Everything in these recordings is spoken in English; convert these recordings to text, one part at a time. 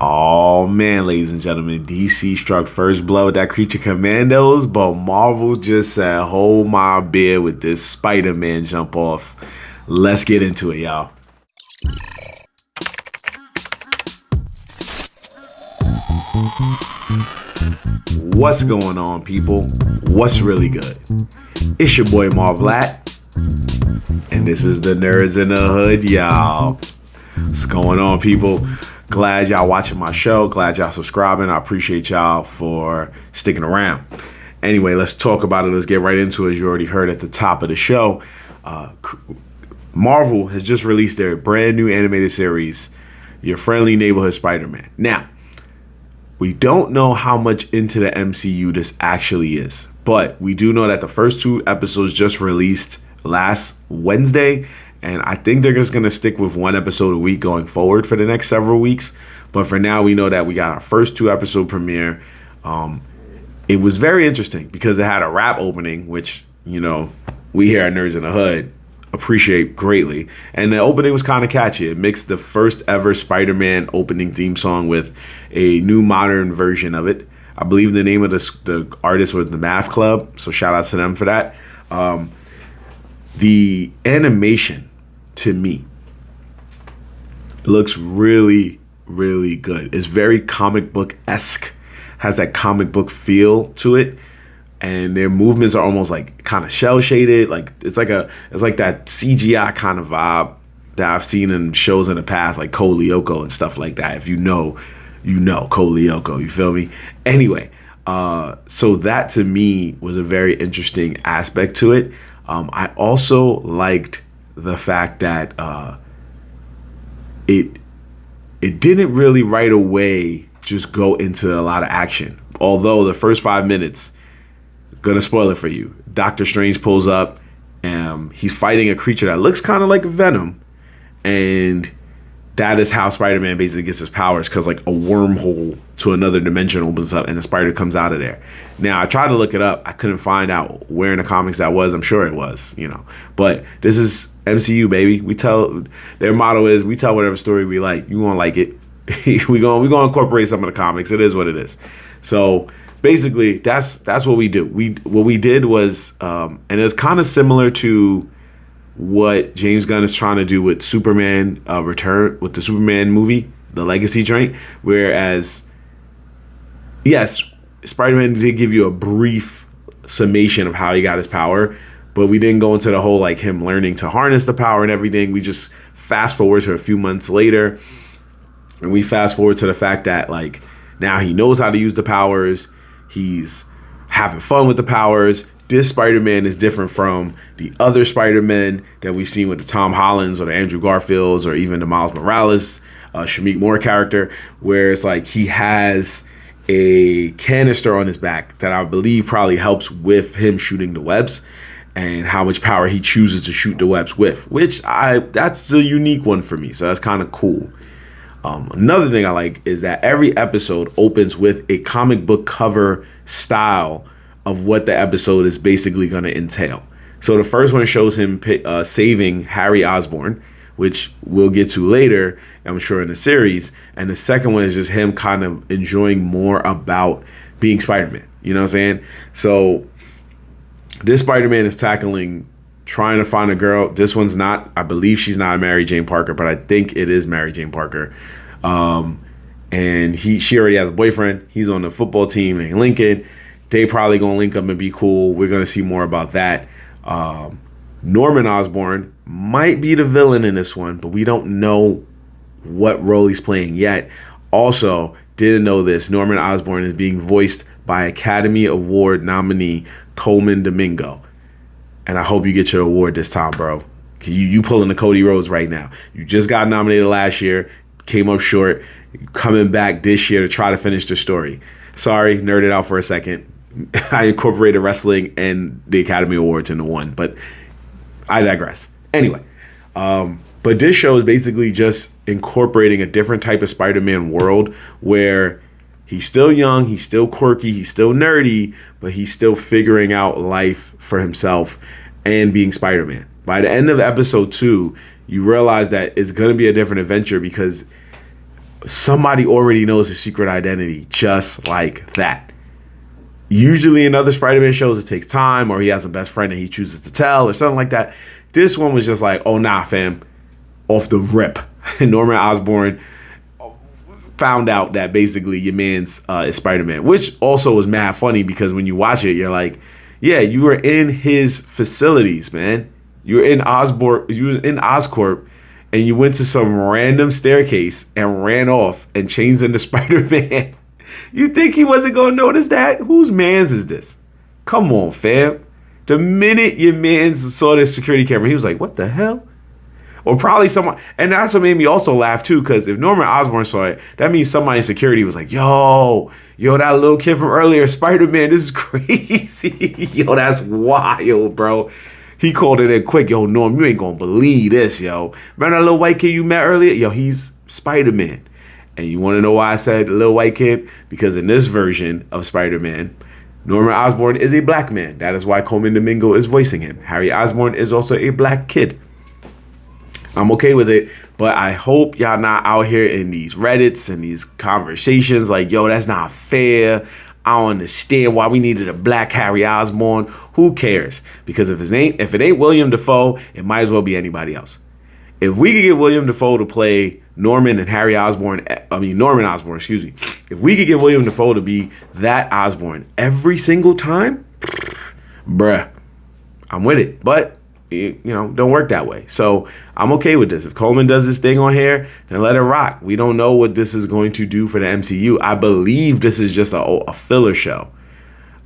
Oh man, ladies and gentlemen, DC struck first blow with that Creature Commandos, but Marvel just said, hold my beer with this Spider-Man jump off. Let's get into it, y'all. What's going on, people? What's really good? It's your boy Marv, and this is the Nerds in the Hood, y'all. What's going on, people? Glad y'all watching my show. Glad y'all subscribing. I appreciate y'all for sticking around. Anyway, let's talk about it. Let's get right into it. As you already heard at the top of the show, Marvel has just released their brand new animated series, Your Friendly Neighborhood Spider-Man. Now, we don't know how much into the MCU this actually is, but we do know that the first two episodes just released last Wednesday, and I think they're just going to stick with one episode a week going forward for the next several weeks. But for now, we know that we got our first two episode premiere. It was very interesting because it had a rap opening, which, you know, we here at Nerds in the Hood appreciate greatly. And the opening was kind of catchy. It mixed the first ever Spider-Man opening theme song with a new modern version of it. I believe the name of the artist was the Math Club, so shout out to them for that. The animation, to me, looks really, really good. It's very comic book-esque, has that comic book feel to it, and their movements are almost like kind of shell shaded. Like it's like that CGI kind of vibe that I've seen in shows in the past, like Cole Lyoko and stuff like that. If you know Cole Lyoko, you feel me? Anyway, so that to me was a very interesting aspect to it. I also liked the fact that it didn't really right away just go into a lot of action. Although the first 5 minutes, gonna spoil it for you, Doctor Strange pulls up and he's fighting a creature that looks kind of like Venom, and that is how Spider-Man basically gets his powers, because like a wormhole to another dimension opens up and the spider comes out of there. Now, I tried to look it up. I couldn't find out where in the comics that was. I'm sure it was, But this is MCU, baby. Their motto is, we tell whatever story we like. You won't like it. we gonna incorporate some of the comics. It is what it is. So basically, that's what we do. What we did was, and it's kind of similar to what James Gunn is trying to do with Superman Return, with the Superman movie, the Legacy joint. Whereas, yes, Spider-Man did give you a brief summation of how he got his power, but we didn't go into the whole like him learning to harness the power and everything. We just fast forward to a few months later, and we fast forward to the fact that like now he knows how to use the powers. He's having fun with the powers. This Spider-Man is different from the other Spider-Men that we've seen with the Tom Hollands or the Andrew Garfields or even the Miles Morales, Shamik Moore character, where it's like he has a canister on his back that I believe probably helps with him shooting the webs and how much power he chooses to shoot the webs with, that's a unique one for me. So that's kind of cool. Another thing I like is that every episode opens with a comic book cover style of what the episode is basically going to entail. So the first one shows him saving Harry Osborn, which we'll get to later, I'm sure, in the series. And the second one is just him kind of enjoying more about being Spider-Man. You know what I'm saying? So this Spider-Man is trying to find a girl. This one's not, I believe she's not Mary Jane Parker, but I think it is Mary Jane Parker. And she already has a boyfriend. He's on the football team named Lincoln. They probably gonna link up and be cool. We're gonna see more about that. Norman Osborn might be the villain in this one, but we don't know what role he's playing yet. Also, didn't know this, Norman Osborn is being voiced by Academy Award nominee Coleman Domingo. And I hope you get your award this time, bro. You pulling the Cody Rhodes right now. You just got nominated last year, came up short, coming back this year to try to finish the story. Sorry, nerded out for a second. I incorporated wrestling and the Academy Awards into one, but I digress. Anyway, but this show is basically just incorporating a different type of Spider-Man world where he's still young, he's still quirky, he's still nerdy, but he's still figuring out life for himself and being Spider-Man. By the end of episode 2, you realize that it's going to be a different adventure because somebody already knows his secret identity just like that. Usually in other Spider-Man shows, it takes time, or he has a best friend and he chooses to tell or something like that. This one was just like, oh, nah, fam, off the rip. Norman Osborn found out that basically your man's is Spider-Man, which also was mad funny because when you watch it, you're like, yeah, you were in his facilities, man. You were in Oscorp, and you went to some random staircase and ran off and changed into Spider-Man. You think he wasn't going to notice that? Whose man's is this? Come on, fam. The minute your man's saw this security camera, he was like, what the hell? Or probably someone, and that's what made me also laugh too, because if Norman Osborn saw it, that means somebody in security was like, yo, that little kid from earlier, Spider-Man, this is crazy. Yo, that's wild, bro. He called it in quick. Yo, Norm, you ain't gonna believe this, yo. Remember that little white kid you met earlier? Yo, he's Spider-Man. And you want to know why I said little white kid? Because in this version of Spider-Man, Norman Osborn is a black man. That is why Coleman Domingo is voicing him. Harry Osborn is also a black kid. I'm okay with it, but I hope y'all not out here in these Reddits and these conversations like, yo, that's not fair. I don't understand why we needed a black Harry Osborn. Who cares? Because if it ain't William Dafoe, it might as well be anybody else. If we could get William Dafoe to play Norman Osborn, excuse me. If we could get William Dafoe to be that Osborn every single time, bruh, I'm with it. But don't work that way. So I'm okay with this. If Coleman does this thing on here, then let it rock. We don't know what this is going to do for the MCU. I believe this is just a filler show.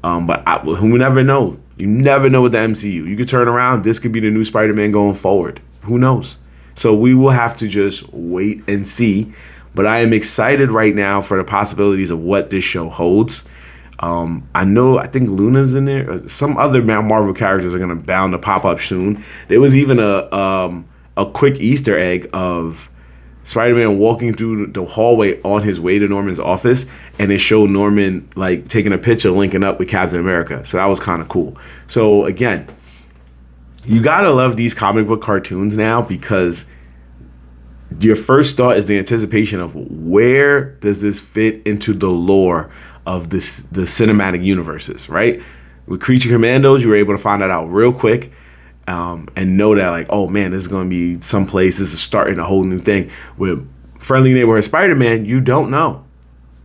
But who never know? You never know with the MCU. You could turn around. This could be the new Spider-Man going forward. Who knows? So we will have to just wait and see. But I am excited right now for the possibilities of what this show holds. I think Luna's in there. Some other Marvel characters are going to bound to pop up soon. There was even a quick Easter egg of Spider-Man walking through the hallway on his way to Norman's office, and it showed Norman like taking a picture linking up with Captain America. So that was kind of cool. So again, you got to love these comic book cartoons now, because your first thought is the anticipation of where does this fit into the lore of the cinematic universes, right? With Creature Commandos, you were able to find that out real quick and know that, like, oh man, this is going to be someplace, this is starting a whole new thing. With Friendly Neighborhood Spider-Man, you don't know.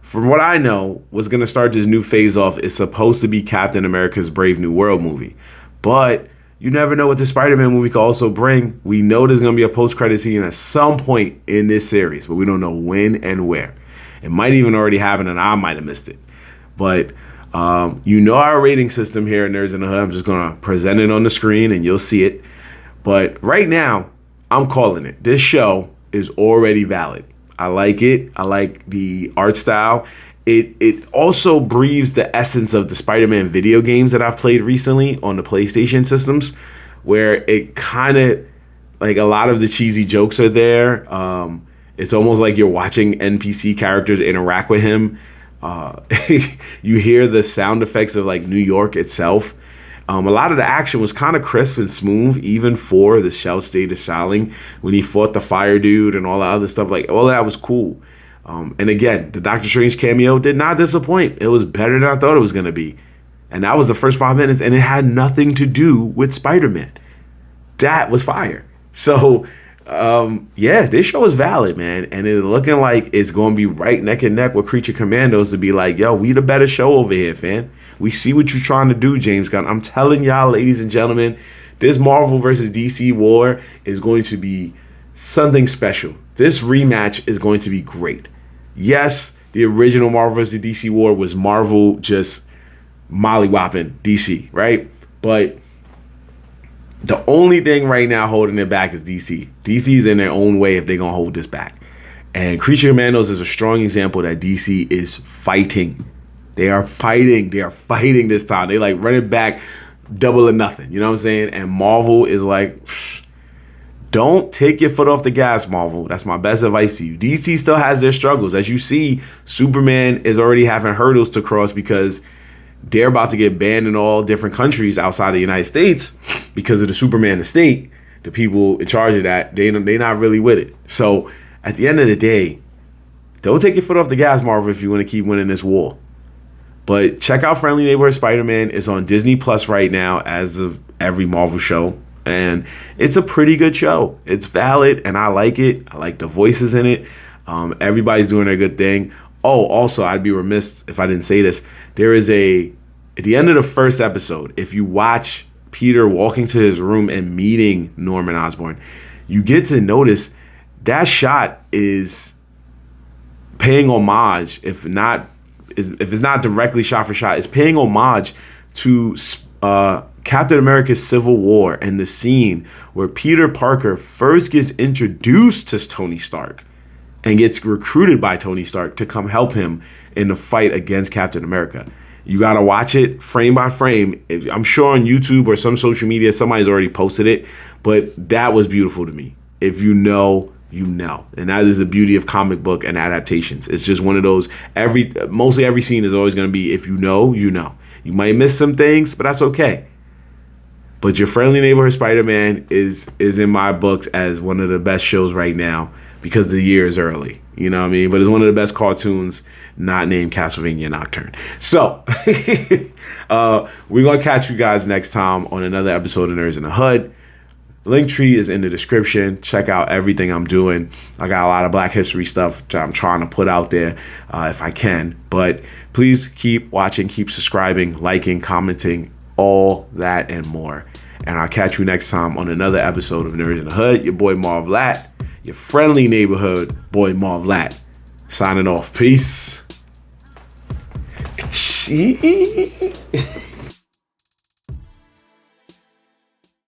From what I know, what's going to start this new phase off is supposed to be Captain America's Brave New World movie. But you never know what the Spider-Man movie could also bring. We know there's going to be a post-credit scene at some point in this series, but we don't know when and where. It might even already happen and I might have missed it. But our rating system here in Nerds in the Hood. I'm just going to present it on the screen and you'll see it. But right now, I'm calling it. This show is already valid. I like it. I like the art style. It also breathes the essence of the Spider-Man video games that I've played recently on the PlayStation systems, where it kind of, like, a lot of the cheesy jokes are there. It's almost like you're watching NPC characters interact with him. You hear the sound effects of, like, New York itself. A lot of the action was kind of crisp and smooth, even for the shell state of Xialing, when he fought the fire dude and all that other stuff. Like, all of that was cool. And again, the Doctor Strange cameo did not disappoint. It was better than I thought it was going to be. And that was the first 5 minutes, and it had nothing to do with Spider-Man. That was fire. So, this show is valid, man. And it's looking like it's going to be right neck and neck with Creature Commandos to be like, yo, we the better show over here, fam. We see what you're trying to do, James Gunn. I'm telling y'all, ladies and gentlemen, this Marvel versus DC war is going to be something special. This rematch is going to be great. Yes, the original Marvel vs. DC war was Marvel just mollywopping DC, right? But the only thing right now holding it back is DC. DC's in their own way if they're going to hold this back. And Creature Commandos is a strong example that DC is fighting. They are fighting. They are fighting this time. They like running back double or nothing. You know what I'm saying? And Marvel is like, don't take your foot off the gas, Marvel. That's my best advice to you. DC still has their struggles. As you see, Superman is already having hurdles to cross because they're about to get banned in all different countries outside of the United States because of the Superman estate. The people in charge of that, they're not really with it. So at the end of the day, don't take your foot off the gas, Marvel, if you want to keep winning this war. But check out Friendly Neighborhood Spider-Man. It's on Disney Plus right now, as of every Marvel show. And it's a pretty good show. It's valid, and I like it. I like the voices in it. Everybody's doing their good thing. Oh, also, I'd be remiss if I didn't say this. There is at the end of the first episode, if you watch Peter walking to his room and meeting Norman Osborn, you get to notice that shot is paying homage, if it's not directly shot for shot, it's paying homage to Captain America's Civil War and the scene where Peter Parker first gets introduced to Tony Stark and gets recruited by Tony Stark to come help him in the fight against Captain America. You got to watch it frame by frame. I'm sure on YouTube or some social media, somebody's already posted it, but that was beautiful to me. If you know, you know. And that is the beauty of comic book and adaptations. It's just one of those, mostly every scene is always going to be, if you know, you know. You might miss some things, but that's okay. But your Friendly Neighborhood Spider-Man is in my books as one of the best shows right now because the year is early. You know what I mean? But it's one of the best cartoons not named Castlevania Nocturne. So, we're going to catch you guys next time on another episode of Nerds in the Hood. Linktree is in the description. Check out everything I'm doing. I got a lot of Black History stuff I'm trying to put out there if I can. But please keep watching, keep subscribing, liking, commenting, all that and more. And I'll catch you next time on another episode of Nerds in the Hood. Your boy Marv Latt, your friendly neighborhood boy Marv Latt, signing off. Peace.